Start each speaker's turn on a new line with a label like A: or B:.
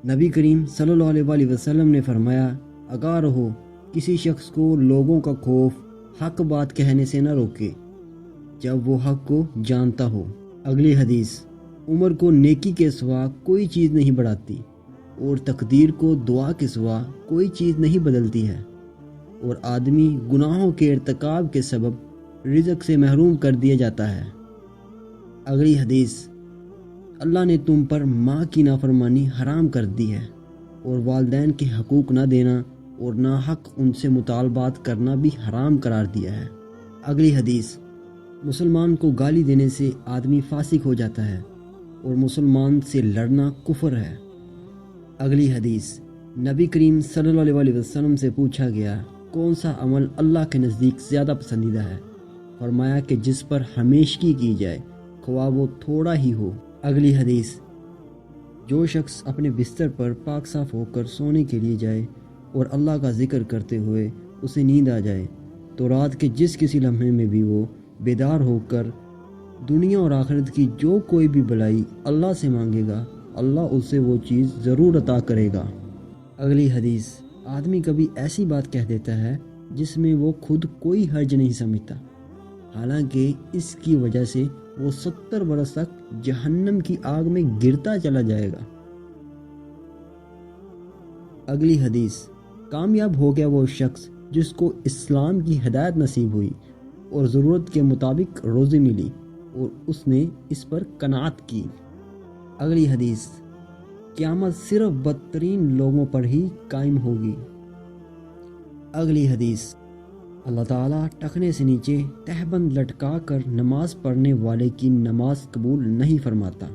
A: نبی کریم صلی اللہ علیہ وسلم نے فرمایا، آگاہ رہو، کسی شخص کو لوگوں کا خوف حق بات کہنے سے نہ روکے جب وہ حق کو جانتا ہو۔ اگلی حدیث، عمر کو نیکی کے سوا کوئی چیز نہیں بڑھاتی، اور تقدیر کو دعا کے سوا کوئی چیز نہیں بدلتی ہے، اور آدمی گناہوں کے ارتکاب کے سبب رزق سے محروم کر دیا جاتا ہے۔ اگلی حدیث، اللہ نے تم پر ماں کی نافرمانی حرام کر دی ہے، اور والدین کے حقوق نہ دینا اور ناحق ان سے مطالبات کرنا بھی حرام قرار دیا ہے۔ اگلی حدیث، مسلمان کو گالی دینے سے آدمی فاسق ہو جاتا ہے، اور مسلمان سے لڑنا کفر ہے۔ اگلی حدیث، نبی کریم صلی اللہ علیہ وسلم سے پوچھا گیا، کون سا عمل اللہ کے نزدیک زیادہ پسندیدہ ہے؟ فرمایا کہ جس پر ہمیشگی کی جائے، خواہ وہ تھوڑا ہی ہو۔ اگلی حدیث، جو شخص اپنے بستر پر پاک صاف ہو کر سونے کے لیے جائے اور اللہ کا ذکر کرتے ہوئے اسے نیند آ جائے، تو رات کے جس کسی لمحے میں بھی وہ بیدار ہو کر دنیا اور آخرت کی جو کوئی بھی بلائی اللہ سے مانگے گا، اللہ اسے وہ چیز ضرور عطا کرے گا۔ اگلی حدیث، آدمی کبھی ایسی بات کہہ دیتا ہے جس میں وہ خود کوئی حرج نہیں سمجھتا، حالانکہ اس کی وجہ سے وہ 70 برس تک جہنم کی آگ میں گرتا چلا جائے گا۔ اگلی حدیث، کامیاب ہو گیا وہ شخص جس کو اسلام کی ہدایت نصیب ہوئی اور ضرورت کے مطابق روزی ملی اور اس نے اس پر قناعت کی۔ اگلی حدیث، قیامت صرف بدترین لوگوں پر ہی قائم ہوگی۔ اگلی حدیث، اللہ تعالیٰ ٹخنے سے نیچے تہبند لٹکا کر نماز پڑھنے والے کی نماز قبول نہیں فرماتا۔